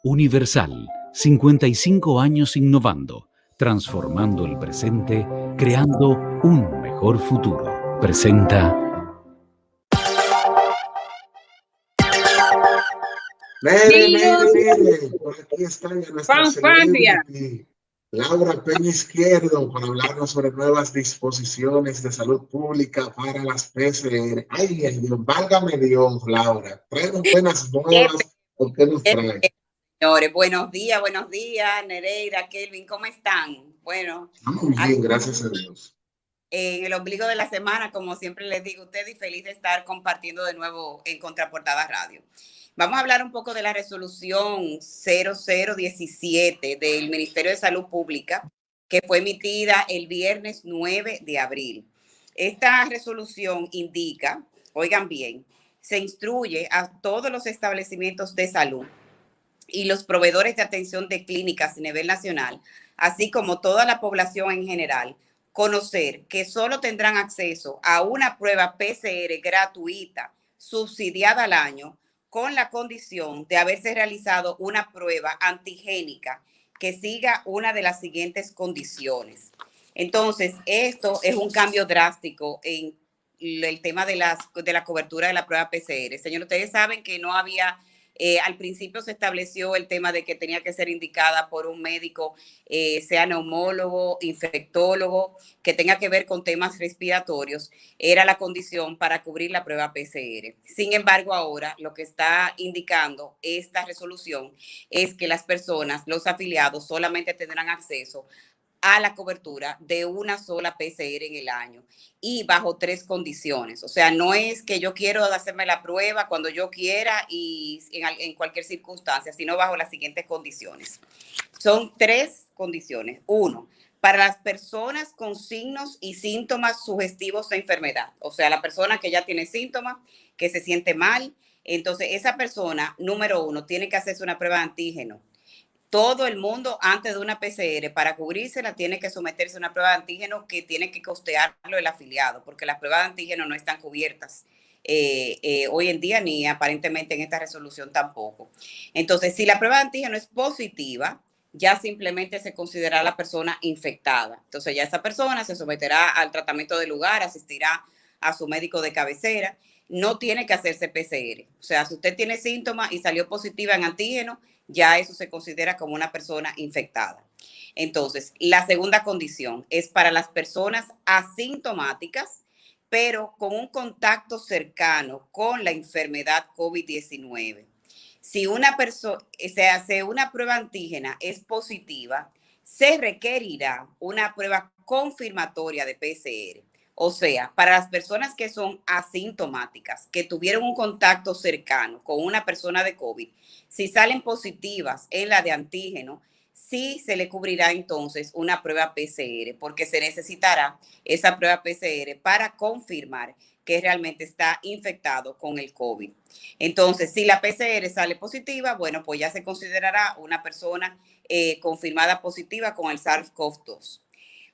Universal, 55 años innovando, transformando el presente, creando un mejor futuro. Presenta... Mire, por aquí está ya nuestra Fanfarria. celebrity, Laura Peña Izquierdo, para hablarnos sobre nuevas disposiciones de salud pública para las PCR. Ay, Dios, válgame Dios, Laura. Traenos buenas nuevas, ¿por qué nos trae? Señores, buenos días, Nereida, Kelvin, ¿cómo están? Bueno, Muy bien, gracias a Dios. En el ombligo de la semana, como siempre les digo a ustedes, y feliz de estar compartiendo de nuevo en Contraportada Radio. Vamos a hablar un poco de la resolución 0017 del Ministerio de Salud Pública, que fue emitida el viernes 9 de abril. Esta resolución indica, oigan bien, se instruye a todos los establecimientos de salud y los proveedores de atención de clínicas a nivel nacional, así como toda la población en general, conocer que solo tendrán acceso a una prueba PCR gratuita, subsidiada al año, con la condición de haberse realizado una prueba antigénica que siga una de las siguientes condiciones. Entonces, esto es un cambio drástico en el tema de la cobertura de la prueba PCR. Señor, ustedes saben que no había... al principio se estableció el tema de que tenía que ser indicada por un médico, sea neumólogo, infectólogo, que tenga que ver con temas respiratorios, era la condición para cubrir la prueba PCR. Sin embargo, ahora lo que está indicando esta resolución es que las personas, los afiliados, solamente tendrán acceso a la cobertura de una sola PCR en el año y bajo 3 condiciones. O sea, no es que yo quiero hacerme la prueba cuando yo quiera y en cualquier circunstancia, sino bajo las siguientes condiciones. Son 3 condiciones. 1, para las personas con signos y síntomas sugestivos de enfermedad. O sea, la persona que ya tiene síntomas, que se siente mal. Entonces, esa persona, número 1, tiene que hacerse una prueba de antígeno. Todo el mundo antes de una PCR para cubrírsela tiene que someterse a una prueba de antígeno que tiene que costearlo el afiliado, porque las pruebas de antígeno no están cubiertas hoy en día ni aparentemente en esta resolución tampoco. Entonces, si la prueba de antígeno es positiva, ya simplemente se considerará la persona infectada. Entonces, ya esa persona se someterá al tratamiento del lugar, asistirá a su médico de cabecera, no tiene que hacerse PCR. O sea, si usted tiene síntomas y salió positiva en antígeno, ya eso se considera como una persona infectada. Entonces, la segunda condición es para las personas asintomáticas, pero con un contacto cercano con la enfermedad COVID-19. Si una persona se hace una prueba antígena es positiva, se requerirá una prueba confirmatoria de PCR. O sea, para las personas que son asintomáticas, que tuvieron un contacto cercano con una persona de COVID, si salen positivas en la de antígeno, sí se le cubrirá entonces una prueba PCR, porque se necesitará esa prueba PCR para confirmar que realmente está infectado con el COVID. Entonces, si la PCR sale positiva, bueno, pues ya se considerará una persona confirmada positiva con el SARS-CoV-2.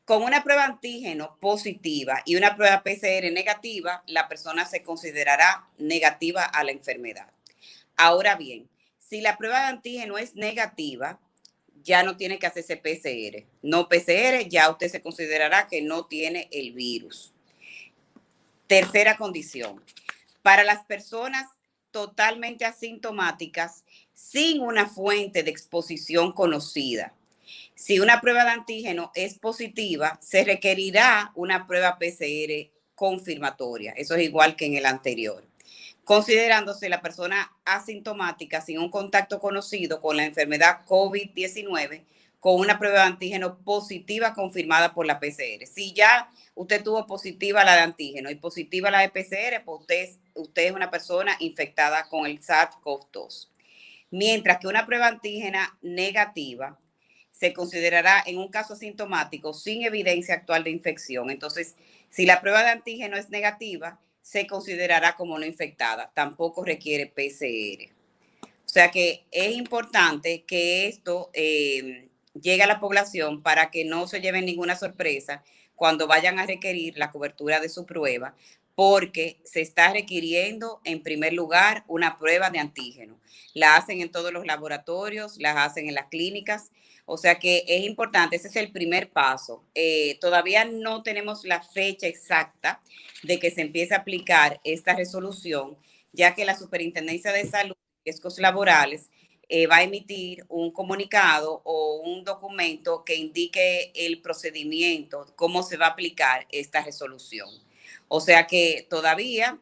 Con una prueba antígeno positiva y una prueba PCR negativa, la persona se considerará negativa a la enfermedad. Ahora bien, si la prueba de antígeno es negativa, ya no tiene que hacerse PCR. No PCR, ya usted se considerará que no tiene el virus. Tercera condición, para las personas totalmente asintomáticas sin una fuente de exposición conocida. Si una prueba de antígeno es positiva, se requerirá una prueba PCR confirmatoria. Eso es igual que en el anterior. Considerándose la persona asintomática sin un contacto conocido con la enfermedad COVID-19 con una prueba de antígeno positiva confirmada por la PCR. Si ya usted tuvo positiva la de antígeno y positiva la de PCR, pues usted es una persona infectada con el SARS-CoV-2. Mientras que una prueba antígena negativa se considerará en un caso asintomático sin evidencia actual de infección. Entonces, si la prueba de antígeno es negativa, se considerará como no infectada. Tampoco requiere PCR. O sea que es importante que esto llegue a la población para que no se lleven ninguna sorpresa cuando vayan a requerir la cobertura de su prueba, porque se está requiriendo en primer lugar una prueba de antígeno. La hacen en todos los laboratorios, la hacen en las clínicas, o sea que es importante, ese es el primer paso. Todavía no tenemos la fecha exacta de que se empiece a aplicar esta resolución, ya que la Superintendencia de Salud y Riesgos Laborales va a emitir un comunicado o un documento que indique el procedimiento, cómo se va a aplicar esta resolución. O sea que todavía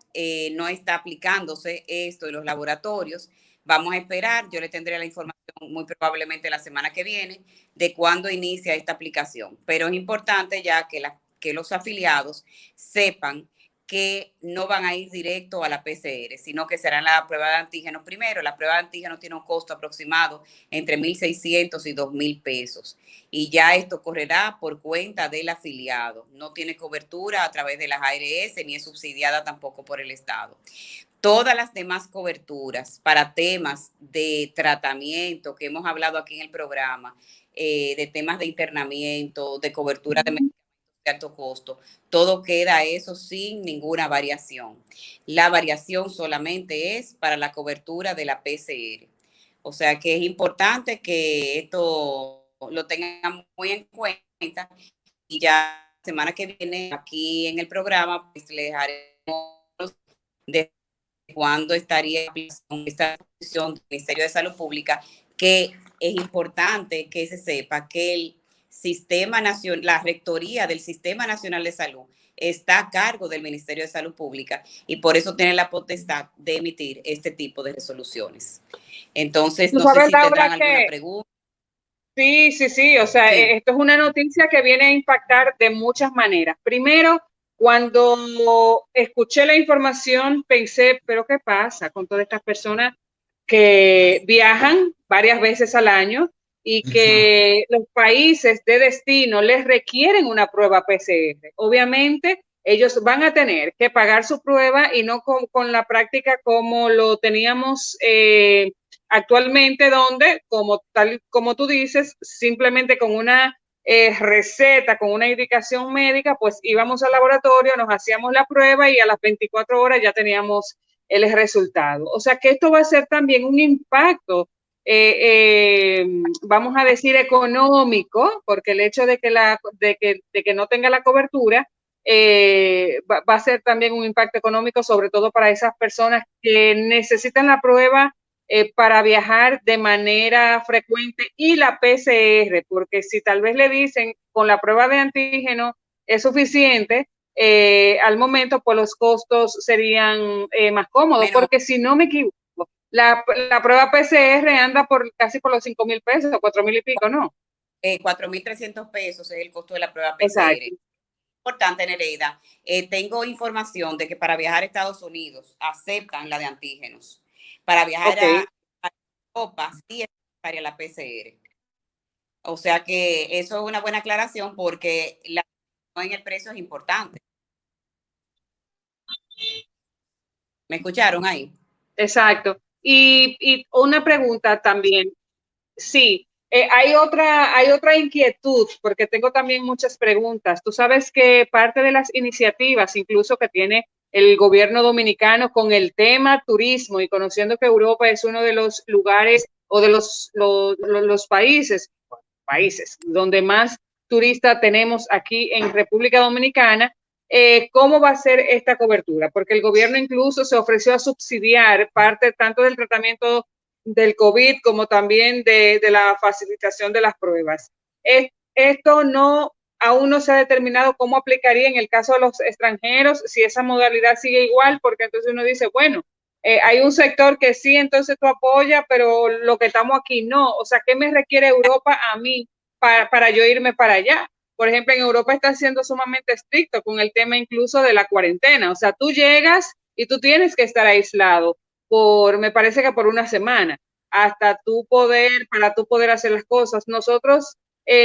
no está aplicándose esto en los laboratorios. Vamos a esperar, yo le tendré la información muy probablemente la semana que viene de cuándo inicia esta aplicación. Pero es importante ya que los afiliados sepan que no van a ir directo a la PCR, sino que serán la prueba de antígenos primero. La prueba de antígenos tiene un costo aproximado entre 1.600 y 2.000 pesos. Y ya esto correrá por cuenta del afiliado. No tiene cobertura a través de las ARS ni es subsidiada tampoco por el Estado. Todas las demás coberturas para temas de tratamiento que hemos hablado aquí en el programa, de temas de internamiento, de cobertura de medicamentos de alto costo, todo queda eso sin ninguna variación. La variación solamente es para la cobertura de la PCR. O sea que es importante que esto lo tengan muy en cuenta y ya la semana que viene aquí en el programa pues les dejaremos de cuándo estaría esta posición del Ministerio de Salud Pública, que es importante que se sepa que el Sistema Nacional, la Rectoría del Sistema Nacional de Salud está a cargo del Ministerio de Salud Pública y por eso tiene la potestad de emitir este tipo de resoluciones. Entonces, no sé si tendrán alguna pregunta. Sí, sí, sí, o sea, sí. Esto es una noticia que viene a impactar de muchas maneras. Primero, cuando escuché la información, pensé, pero ¿qué pasa con todas estas personas que viajan varias veces al año y que los países de destino les requieren una prueba PCR? Obviamente, ellos van a tener que pagar su prueba y no con la práctica como lo teníamos actualmente, donde, tal como tú dices, simplemente con una receta, con una indicación médica, pues íbamos al laboratorio, nos hacíamos la prueba y a las 24 horas ya teníamos el resultado. O sea que esto va a ser también un impacto, vamos a decir, económico, porque el hecho de que no tenga la cobertura va a ser también un impacto económico, sobre todo para esas personas que necesitan la prueba para viajar de manera frecuente y la PCR, porque si tal vez le dicen con la prueba de antígeno es suficiente, al momento pues los costos serían más cómodos, porque si no me equivoco, la prueba PCR anda casi por los 5,000 pesos, 4,000 y pico, ¿no? 4,300 pesos es el costo de la prueba PCR. Exacto. Importante, Nereida. Tengo información de que para viajar a Estados Unidos aceptan la de antígenos. Para viajar a Europa sí es necesaria la PCR. O sea que eso es una buena aclaración porque la en el precio es importante. ¿Me escucharon ahí? Exacto. Y una pregunta también. Sí, hay otra inquietud, porque tengo también muchas preguntas. Tú sabes que parte de las iniciativas, incluso que tiene el gobierno dominicano con el tema turismo y conociendo que Europa es uno de los lugares o de los países donde más turistas tenemos aquí en República Dominicana, ¿cómo va a ser esta cobertura? Porque el gobierno incluso se ofreció a subsidiar parte tanto del tratamiento del COVID como también de la facilitación de las pruebas. Esto aún no se ha determinado cómo aplicaría en el caso de los extranjeros, si esa modalidad sigue igual, porque entonces uno dice, bueno, hay un sector que sí, entonces tú apoyas, pero lo que estamos aquí no. O sea, ¿qué me requiere Europa a mí para yo irme para allá? Por ejemplo, en Europa está siendo sumamente estricto con el tema incluso de la cuarentena. O sea, tú llegas y tú tienes que estar aislado me parece que por una semana, para tú poder hacer las cosas. Nosotros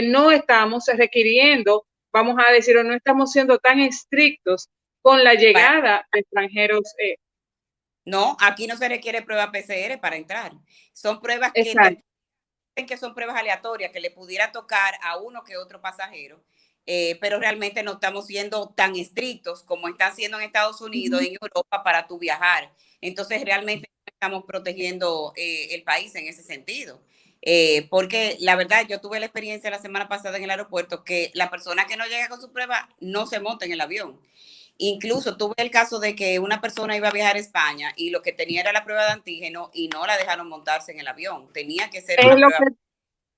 no estamos requiriendo, vamos a decir, o no estamos siendo tan estrictos con la llegada de extranjeros. No, aquí no se requiere prueba PCR para entrar. Son pruebas que son pruebas aleatorias que le pudiera tocar a uno que otro pasajero pero realmente no estamos siendo tan estrictos como están siendo en Estados Unidos, en Europa, para tu viajar. Entonces, realmente estamos protegiendo el país en ese sentido. Porque la verdad, yo tuve la experiencia la semana pasada en el aeropuerto que la persona que no llega con su prueba no se monta en el avión. Incluso tuve el caso de que una persona iba a viajar a España y lo que tenía era la prueba de antígeno y no la dejaron montarse en el avión. Tenía que ser una prueba.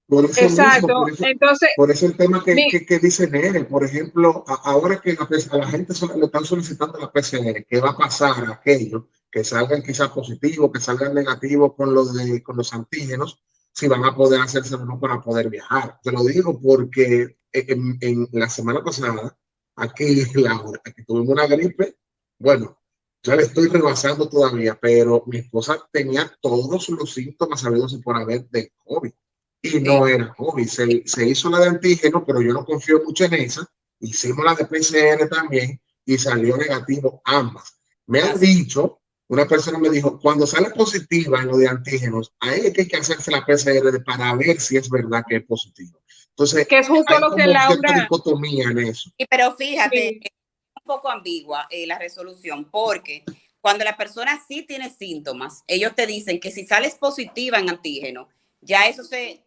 Por eso Exacto. mismo, Entonces, por eso el tema que dice Nere, por ejemplo, ahora que a la gente le están solicitando la PCR, ¿qué va a pasar a aquellos que salgan quizás positivos, que salgan negativos con los antígenos, si van a poder hacerse o no para poder viajar? Te lo digo porque en la semana pasada, aquí, Laura, que tuvimos una gripe, bueno, ya le estoy rebasando todavía, pero mi esposa tenía todos los síntomas sabidos y por haber de COVID. Y no era COVID, se hizo la de antígeno, pero yo no confío mucho en esa. Hicimos la de PCR también y salió negativo ambas. Me han dicho, una persona me dijo, cuando sale positiva en lo de antígenos, ahí es que hay que hacerse la PCR para ver si es verdad que es positivo. Entonces, que es justo hay lo como que cierta Laura... dicotomía en eso. Sí, pero fíjate, Sí. es un poco ambigua la resolución, porque cuando la persona sí tiene síntomas, ellos te dicen que si sales positiva en antígeno, ya eso se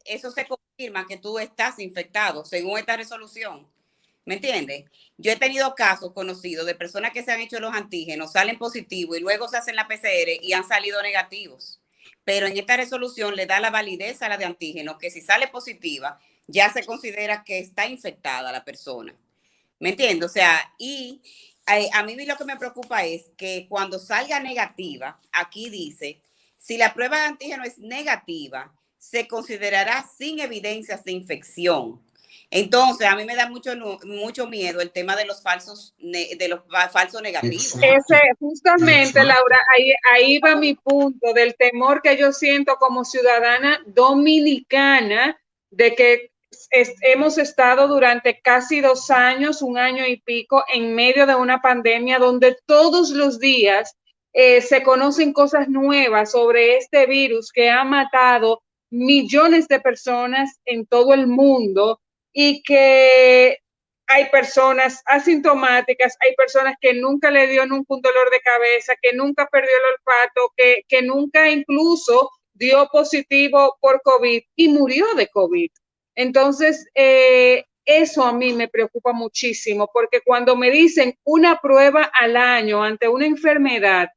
confirma que tú estás infectado, según esta resolución. ¿Me entiendes? Yo he tenido casos conocidos de personas que se han hecho los antígenos, salen positivos y luego se hacen la PCR y han salido negativos. Pero en esta resolución le da la validez a la de antígeno, que si sale positiva, ya se considera que está infectada la persona. ¿Me entiendes? O sea, y a mí lo que me preocupa es que cuando salga negativa, aquí dice, si la prueba de antígeno es negativa, se considerará sin evidencias de infección. Entonces, a mí me da mucho miedo el tema de los falsos negativos. Justamente, Laura, ahí va mi punto del temor que yo siento como ciudadana dominicana de que hemos estado durante casi 2 años, 1 año y pico, en medio de una pandemia donde todos los días se conocen cosas nuevas sobre este virus que ha matado millones de personas en todo el mundo y que hay personas asintomáticas, hay personas que nunca le dio nunca un dolor de cabeza, que nunca perdió el olfato, que nunca incluso dio positivo por COVID y murió de COVID. Entonces, eso a mí me preocupa muchísimo, porque cuando me dicen una prueba al año ante una enfermedad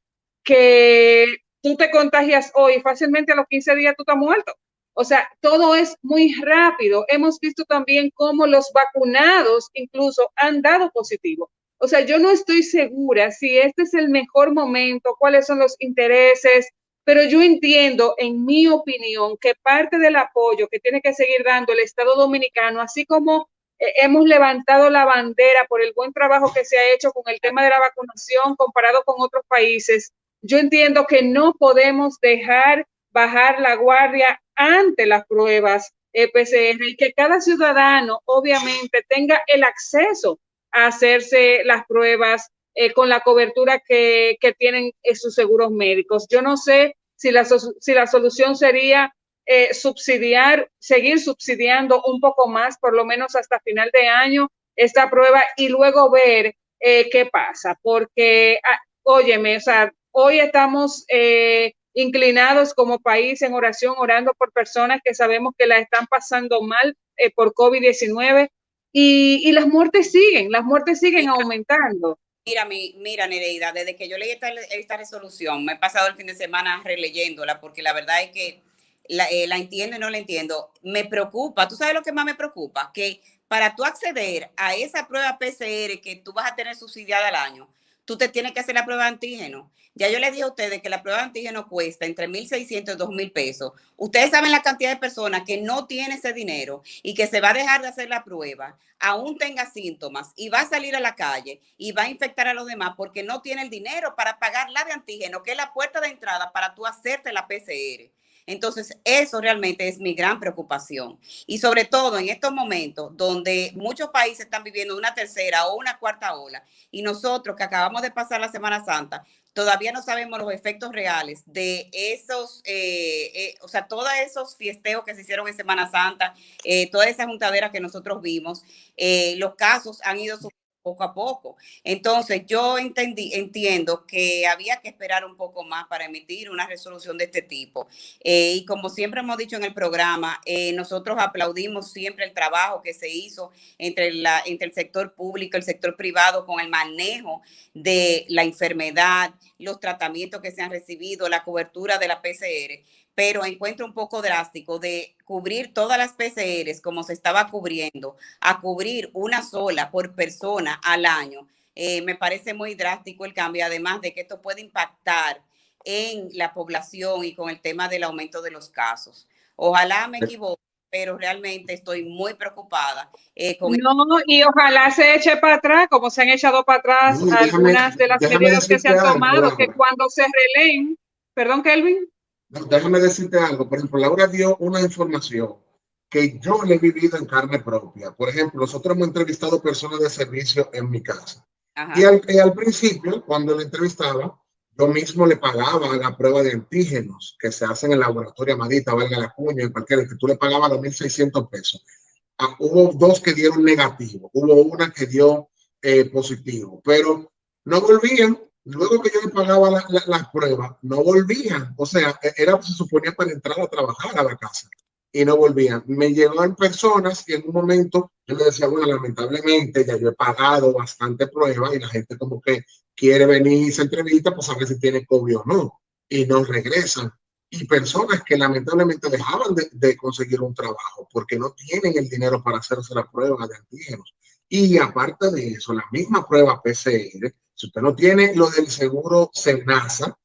que tú te contagias hoy, fácilmente a los 15 días tú estás muerto. O sea, todo es muy rápido. Hemos visto también cómo los vacunados incluso han dado positivo. O sea, yo no estoy segura si este es el mejor momento, cuáles son los intereses, pero yo entiendo, en mi opinión, que parte del apoyo que tiene que seguir dando el Estado Dominicano, así como hemos levantado la bandera por el buen trabajo que se ha hecho con el tema de la vacunación comparado con otros países, yo entiendo que no podemos dejar bajar la guardia ante las pruebas PCR y que cada ciudadano obviamente tenga el acceso a hacerse las pruebas con la cobertura que tienen sus seguros médicos. Yo no sé si la solución sería seguir subsidiando un poco más, por lo menos hasta final de año, esta prueba y luego ver qué pasa, porque, óyeme, o sea, hoy estamos inclinados como país en oración, orando por personas que sabemos que la están pasando mal por COVID-19 y las muertes siguen aumentando. Mira, Nereida, desde que yo leí esta resolución, me he pasado el fin de semana releyéndola, porque la verdad es que la entiendo y no la entiendo. Me preocupa, ¿tú sabes lo que más me preocupa? Que para tú acceder a esa prueba PCR que tú vas a tener subsidiada al año, tú te tienes que hacer la prueba de antígeno. Ya yo les dije a ustedes que la prueba de antígeno cuesta entre 1,600 y 2,000 pesos. Ustedes saben la cantidad de personas que no tienen ese dinero y que se va a dejar de hacer la prueba, aún tenga síntomas, y va a salir a la calle y va a infectar a los demás porque no tiene el dinero para pagar la de antígeno, que es la puerta de entrada para tú hacerte la PCR. Entonces, eso realmente es mi gran preocupación. Y sobre todo en estos momentos donde muchos países están viviendo una tercera o una cuarta ola y nosotros que acabamos de pasar la Semana Santa, todavía no sabemos los efectos reales de esos, o sea, todos esos fiesteos que se hicieron en Semana Santa, toda esa juntadera que nosotros vimos, los casos han ido subiendo poco a poco. Entonces, yo entiendo que había que esperar un poco más para emitir una resolución de este tipo. Y como siempre hemos dicho en el programa, nosotros aplaudimos siempre el trabajo que se hizo entre el sector público y el sector privado con el manejo de la enfermedad, los tratamientos que se han recibido, la cobertura de la PCR, pero encuentro un poco drástico de cubrir todas las PCRs como se estaba cubriendo, a cubrir una sola por persona al año. Me parece muy drástico el cambio, además de que esto puede impactar en la población y con el tema del aumento de los casos. Ojalá me equivoque, pero realmente estoy muy preocupada. No, y ojalá se eche para atrás, como se han echado para atrás No, algunas de las medidas que se han tomado, algo, que cuando se releen, perdón, Kelvin. no, déjame decirte algo. Por ejemplo, Laura dio una información que yo le he vivido en carne propia. Por ejemplo, nosotros hemos entrevistado personas de servicio en mi casa. Y al principio, cuando le entrevistaba, yo mismo le pagaba la prueba de antígenos que se hace en el laboratorio Amadita, valga la cuña, en cualquiera, que tú le pagabas 2.600 pesos. Hubo 2 que dieron negativo, hubo una que dio positivo, pero no volvían. Luego que yo le pagaba las pruebas, no volvían. O sea, se suponía para entrar a trabajar a la casa y no volvían. Me llegaban personas y en un momento yo le decía, bueno, lamentablemente ya yo he pagado bastante pruebas y la gente como que quiere venir y se entrevista, pues a ver si tiene COVID o no, y no regresan. Y personas que lamentablemente dejaban de conseguir un trabajo porque no tienen el dinero para hacerse la prueba de antígenos. Y aparte de eso, la misma prueba PCR, si usted no tiene lo del seguro SENASA,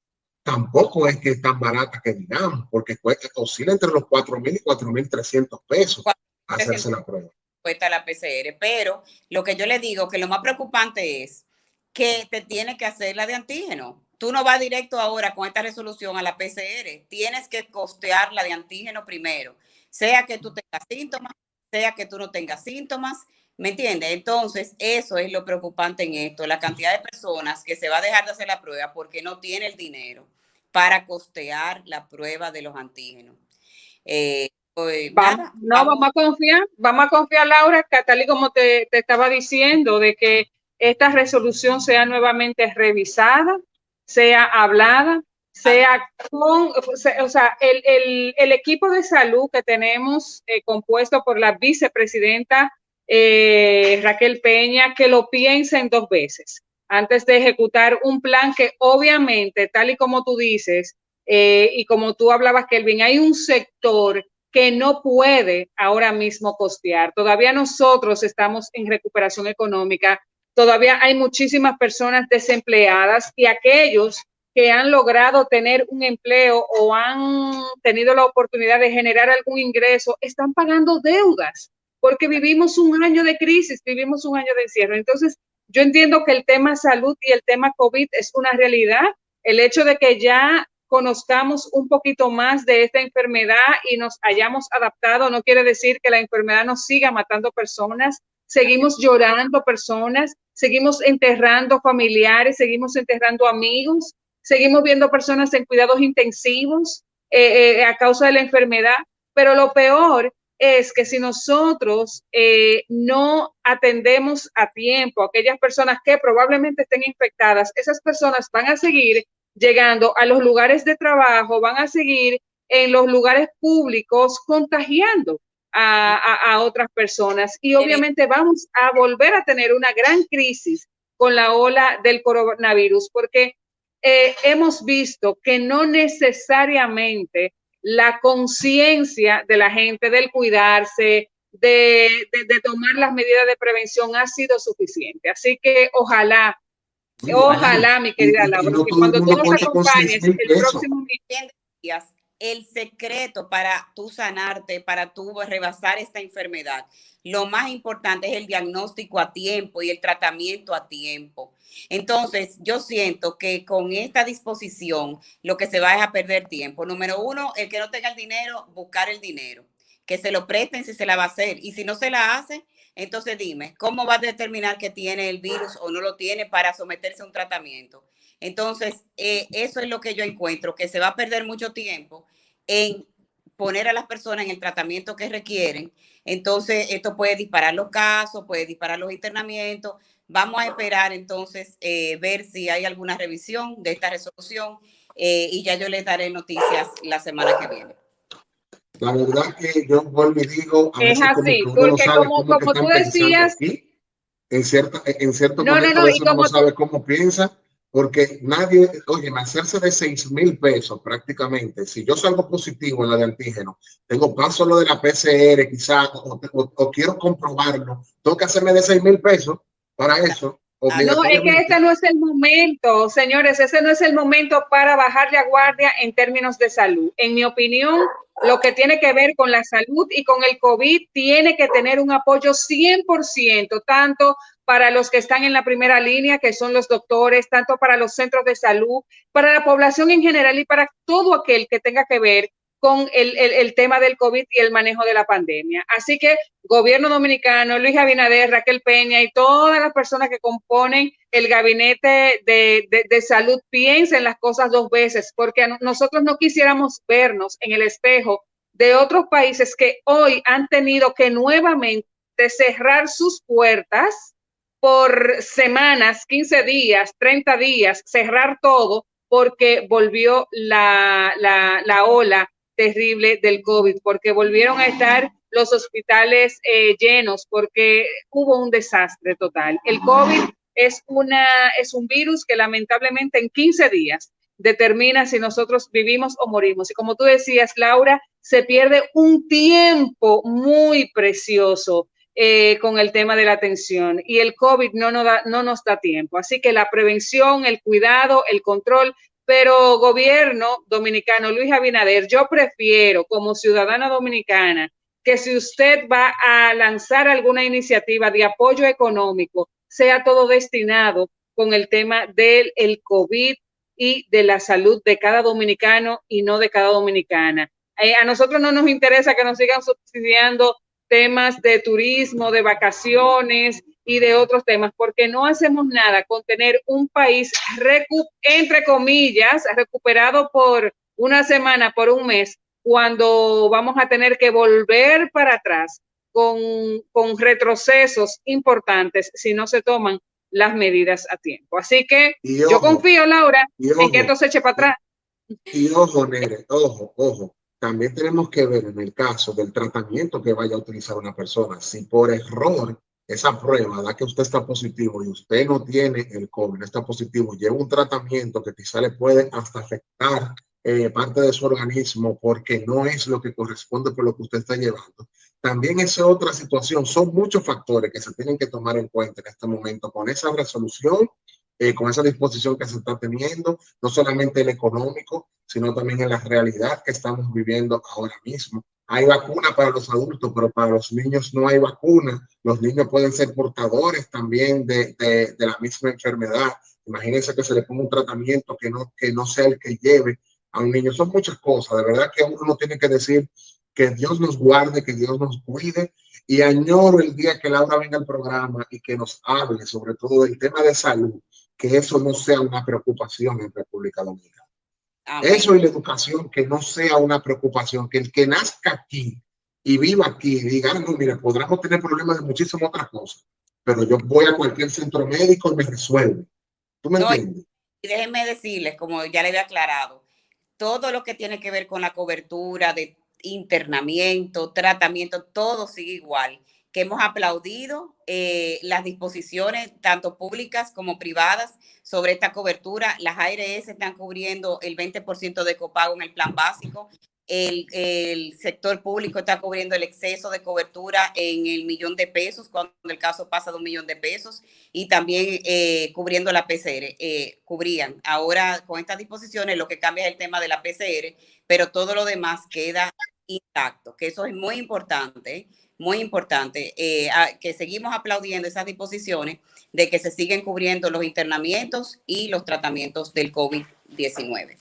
tampoco es que es tan barata que digamos, porque oscila entre los 4.000 y 4.300 pesos hacerse la prueba. Cuesta la PCR, pero lo que yo le digo, que lo más preocupante es que te tiene que hacer la de antígeno. Tú no vas directo ahora con esta resolución a la PCR, tienes que costear la de antígeno primero, sea que tú tengas síntomas, sea que tú no tengas síntomas, ¿me entiendes? Entonces, eso es lo preocupante en esto, la cantidad de personas que se va a dejar de hacer la prueba porque no tiene el dinero para costear la prueba de los antígenos. Pues, nada, Vamos a confiar, Laura, que tal y como te estaba diciendo, de que esta resolución sea nuevamente revisada, sea hablada, sea con, o sea, el equipo de salud que tenemos compuesto por la vicepresidenta Raquel Peña, que lo piensen 2 veces antes de ejecutar un plan que obviamente, tal y como tú dices, y como tú hablabas, Kelvin, hay un sector que no puede ahora mismo costear. Todavía nosotros estamos en recuperación económica, todavía hay muchísimas personas desempleadas y aquellos que han logrado tener un empleo o han tenido la oportunidad de generar algún ingreso, están pagando deudas porque vivimos un año de crisis, vivimos un año de encierro. Entonces, yo entiendo que el tema salud y el tema COVID es una realidad. El hecho de que ya conozcamos un poquito más de esta enfermedad y nos hayamos adaptado no quiere decir que la enfermedad nos siga matando personas. Seguimos llorando personas, seguimos enterrando familiares, seguimos enterrando amigos, seguimos viendo personas en cuidados intensivos a causa de la enfermedad. Pero lo peor es que si nosotros no atendemos a tiempo a aquellas personas que probablemente estén infectadas, esas personas van a seguir llegando a los lugares de trabajo, van a seguir en los lugares públicos contagiando a otras personas y obviamente vamos a volver a tener una gran crisis con la ola del coronavirus porque hemos visto que no necesariamente la conciencia de la gente del cuidarse, de tomar las medidas de prevención ha sido suficiente. Así que ojalá, mi querida Laura, que cuando tú nos acompañes el próximo día, el secreto para tú sanarte, para tú rebasar esta enfermedad, lo más importante es el diagnóstico a tiempo y el tratamiento a tiempo. Entonces, yo siento que con esta disposición lo que se va es a perder tiempo. Número 1, el que no tenga el dinero, buscar el dinero. que se lo presten si se la va a hacer. Y si no se la hace, entonces dime, ¿cómo va a determinar que tiene el virus o no lo tiene para someterse a un tratamiento? Entonces, eso es lo que yo encuentro, que se va a perder mucho tiempo en poner a las personas en el tratamiento que requieren. Entonces, esto puede disparar los casos, puede disparar los internamientos. Vamos a esperar entonces ver si hay alguna revisión de esta resolución y ya yo les daré noticias la semana que viene. La verdad que yo vuelvo y digo, a Es veces como así, que uno no porque sabe cómo que como tú están pensando decías, aquí. En cierto no, momento a y veces uno no como tú, sabe cómo piensa, porque nadie, oye, hacerse de 6,000 pesos prácticamente, si yo salgo positivo en la de antígeno, tengo paso lo de la PCR quizás, o quiero comprobarlo, tengo que hacerme de 6,000 pesos para eso, no, es que obligatoriamente. este no es el momento, señores, ese no es el momento para bajarle a guardia en términos de salud. En mi opinión, lo que tiene que ver con la salud y con el COVID tiene que tener un apoyo 100%, tanto para los que están en la primera línea, que son los doctores, tanto para los centros de salud, para la población en general y para todo aquel que tenga que ver con el tema del COVID y el manejo de la pandemia. Así que gobierno dominicano, Luis Abinader, Raquel Peña y todas las personas que componen el gabinete de salud piensen las cosas dos veces, porque nosotros no quisiéramos vernos en el espejo de otros países que hoy han tenido que nuevamente cerrar sus puertas por semanas, 15 días, 30 días, cerrar todo porque volvió la ola terrible del COVID, porque volvieron a estar los hospitales llenos, porque hubo un desastre total. El COVID es un virus que lamentablemente en 15 días determina si nosotros vivimos o morimos. Y como tú decías, Laura, se pierde un tiempo muy precioso con el tema de la atención y el COVID no nos da tiempo. Así que la prevención, el cuidado, el control. Pero gobierno dominicano, Luis Abinader, yo prefiero como ciudadana dominicana que si usted va a lanzar alguna iniciativa de apoyo económico, sea todo destinado con el tema del COVID y de la salud de cada dominicano y no de cada dominicana. A nosotros no nos interesa que nos sigan subsidiando temas de turismo, de vacaciones y de otros temas, porque no hacemos nada con tener un país, entre comillas, recuperado por una semana, por un mes, cuando vamos a tener que volver para atrás con retrocesos importantes si no se toman las medidas a tiempo. Así que yo confío, Laura, en que esto se eche para atrás. Y ojo, Nere, ojo. También tenemos que ver en el caso del tratamiento que vaya a utilizar una persona. Si por error esa prueba da que usted está positivo y usted no tiene el COVID, no está positivo, lleva un tratamiento que quizá le puede hasta afectar parte de su organismo porque no es lo que corresponde por lo que usted está llevando. También esa otra situación, son muchos factores que se tienen que tomar en cuenta en este momento con esa resolución, con esa disposición que se está teniendo, no solamente el económico, sino también en la realidad que estamos viviendo ahora mismo. Hay vacuna para los adultos, pero para los niños no hay vacuna. Los niños pueden ser portadores también de la misma enfermedad. Imagínense que se le ponga un tratamiento que no sea el que lleve a un niño. Son muchas cosas. De verdad que uno no tiene que decir que Dios nos guarde, que Dios nos cuide. Y añoro el día que Laura venga al programa y que nos hable sobre todo del tema de salud, que eso no sea una preocupación en República Dominicana. Amén. Eso y la educación, que no sea una preocupación, que el que nazca aquí y viva aquí diga, no, mira, podremos tener problemas de muchísimas otras cosas, pero yo voy a cualquier centro médico y me resuelve. ¿Tú me entiendes? Y déjenme decirles, como ya le había aclarado, todo lo que tiene que ver con la cobertura de internamiento, tratamiento, todo sigue igual. Que hemos aplaudido las disposiciones, tanto públicas como privadas, sobre esta cobertura. Las ARS están cubriendo el 20% de copago en el plan básico. El sector público está cubriendo el exceso de cobertura en el $1,000,000 cuando el caso pasa de $1,000,000 y también cubriendo la PCR. Cubrían. Ahora, con estas disposiciones, lo que cambia es el tema de la PCR, pero todo lo demás queda intacto, que eso es muy importante, que seguimos aplaudiendo esas disposiciones de que se siguen cubriendo los internamientos y los tratamientos del COVID-19.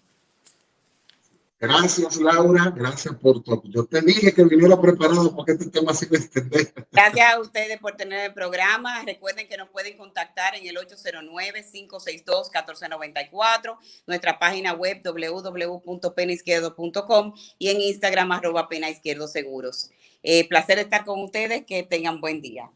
Gracias, Laura. Gracias por todo. Yo te dije que viniera preparado porque este tema se iba a extender. Gracias a ustedes por tener el programa. Recuerden que nos pueden contactar en el 809-562-1494, nuestra página web www.penaizquierdo.com y en Instagram @penaizquierdoseguros. Placer estar con ustedes. Que tengan buen día.